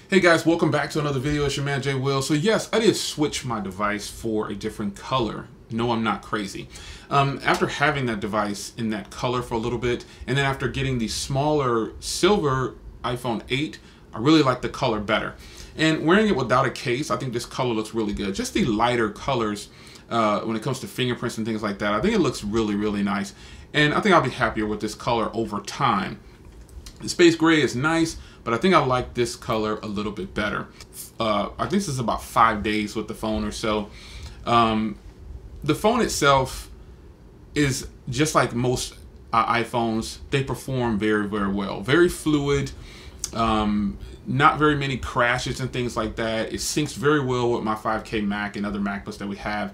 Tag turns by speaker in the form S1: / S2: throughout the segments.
S1: Hey guys, welcome back to another video. It's your man Jay Will. So yes, I did switch my device for a different color. No, I'm not crazy. After having that device in that color for a little bit, and then after getting the smaller silver iPhone 8, I really like the color better. And wearing it without a case, I think this color looks really good. Just the lighter colors when it comes to fingerprints and things like that, I think it looks really, really nice. And I think I'll be happier with this color over time. The space gray is nice, but I think I like this color a little bit better. I think this is about 5 days with the phone or so. The phone itself is just like most iPhones. They perform very, very well. Very fluid. Not very many crashes and things like that. It syncs very well with my 5K Mac and other MacBooks that we have.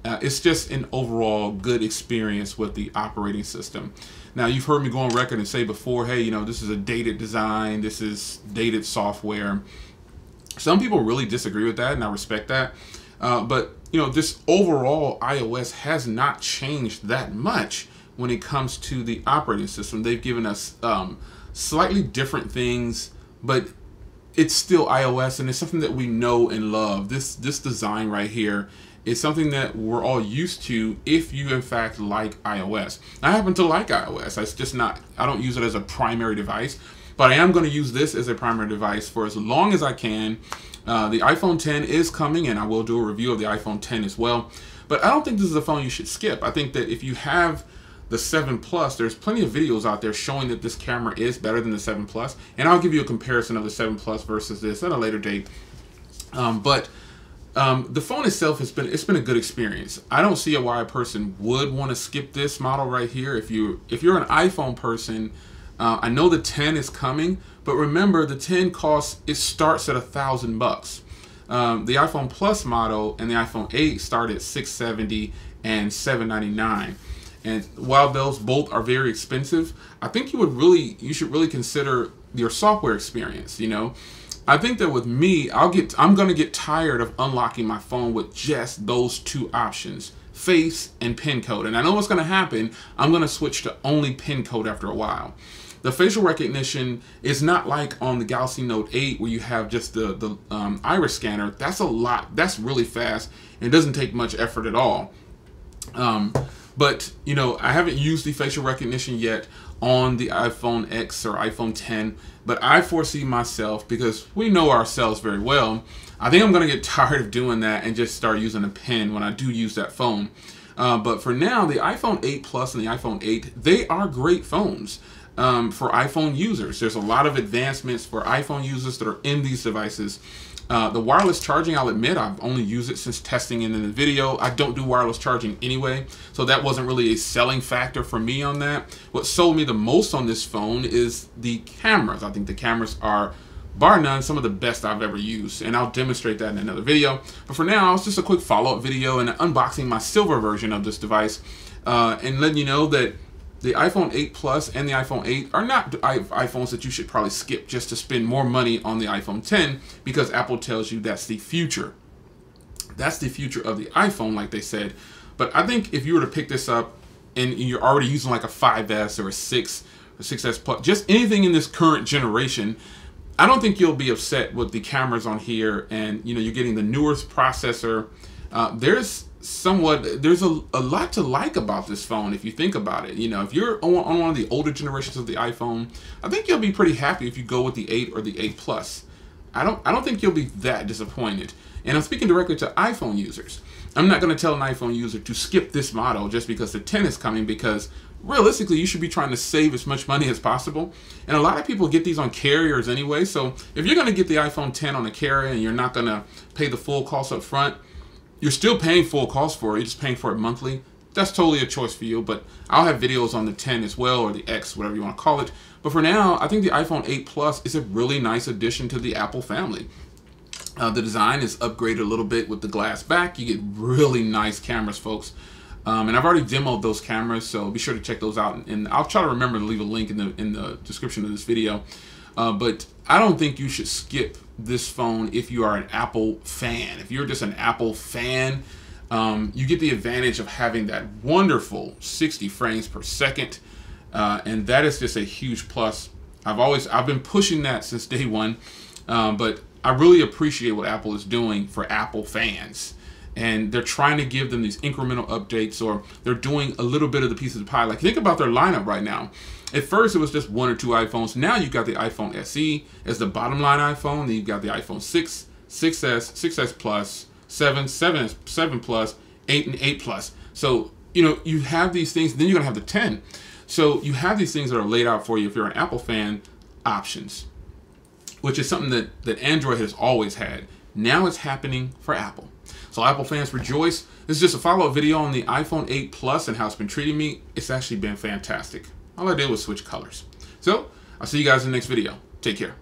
S1: It's just an overall good experience with the operating system. Now, you've heard me go on record and say before, hey, you know, this is a dated design, this is dated software. Some people really disagree with that, and I respect that. But, you know, this overall iOS has not changed that much when it comes to the operating system. They've given us slightly different things, but it's still iOS, and it's something that we know and love. This design right here is something that we're all used to if you in fact like iOS. I happen to like iOS. It's just not, I don't use it as a primary device, but I am going to use this as a primary device for as long as I can. The iPhone 10 is coming, and I will do a review of the iPhone 10 as well. But I don't think this is a phone you should skip. I think that if you have the 7 Plus, there's plenty of videos out there showing that this camera is better than the 7 Plus, and I'll give you a comparison of the 7 Plus versus this at a later date. The phone itself it's been a good experience. I don't see why a person would want to skip this model right here. If you're an iPhone person, I know the 10 is coming, but remember the 10 starts at $1,000. The iPhone Plus model and the iPhone 8 start at $670 and $799. And while those both are very expensive, I think you should really consider your software experience. You know, I think that with me, I'm gonna get tired of unlocking my phone with just those two options, face and pin code. And I know what's gonna happen. I'm gonna switch to only pin code after a while. The facial recognition is not like on the Galaxy Note 8 where you have just the iris scanner. That's a lot. That's really fast. And it doesn't take much effort at all. But, you know, I haven't used the facial recognition yet on the iPhone X or iPhone 10, but I foresee myself, because we know ourselves very well, I think I'm going to get tired of doing that and just start using a pen when I do use that phone. But for now, the iPhone 8 Plus and the iPhone 8, they are great phones for iPhone users. There's a lot of advancements for iPhone users that are in these devices. The wireless charging, I'll admit, I've only used it since testing it in the video. I don't do wireless charging anyway, so that wasn't really a selling factor for me on that. What sold me the most on this phone is the cameras. I think the cameras are, bar none, some of the best I've ever used, and I'll demonstrate that in another video. But for now, it's just a quick follow-up video and unboxing my silver version of this device, and letting you know that the iPhone 8 Plus and the iPhone 8 are not iPhones that you should probably skip just to spend more money on the iPhone 10, because Apple tells you that's the future. That's the future of the iPhone, like they said. But I think if you were to pick this up and you're already using like a 5S or a 6 or 6S Plus, just anything in this current generation, I don't think you'll be upset with the cameras on here, and you know, you're getting the newest processor. There's a lot to like about this phone if you think about it. You know, if you're on one of the older generations of the iPhone, I think you'll be pretty happy if you go with the 8 or the 8 Plus. I don't think you'll be that disappointed. And I'm speaking directly to iPhone users. I'm not going to tell an iPhone user to skip this model just because the 10 is coming, because realistically, you should be trying to save as much money as possible. And a lot of people get these on carriers anyway. So if you're going to get the iPhone 10 on a carrier and you're not going to pay the full cost up front, you're still paying full cost for it. You're just paying for it monthly. That's totally a choice for you, but I'll have videos on the 10 as well, or the X, whatever you want to call it. But for now, I think the iPhone 8 Plus is a really nice addition to the Apple family. The design is upgraded a little bit with the glass back. You get really nice cameras, folks. And I've already demoed those cameras, so be sure to check those out. And I'll try to remember to leave a link in the description of this video. But I don't think you should skip this phone if you are an Apple fan. If you're just an Apple fan, you get the advantage of having that wonderful 60 frames per second, and that is just a huge plus. I've been pushing that since day one, but I really appreciate what Apple is doing for Apple fans. And they're trying to give them these incremental updates, or they're doing a little bit of the piece of the pie. Like, think about their lineup right now. At first, it was just 1 or 2 iPhones. Now you've got the iPhone SE as the bottom line iPhone. Then you've got the iPhone 6, 6S, 6S Plus, 7, 7 Plus, 8, and 8 Plus. So, you know, you have these things. Then you're going to have the 10. So you have these things that are laid out for you if you're an Apple fan, options, which is something that Android has always had. Now it's happening for Apple. So Apple fans, rejoice. This is just a follow-up video on the iPhone 8 Plus and how it's been treating me. It's actually been fantastic. All I did was switch colors. So I'll see you guys in the next video. Take care.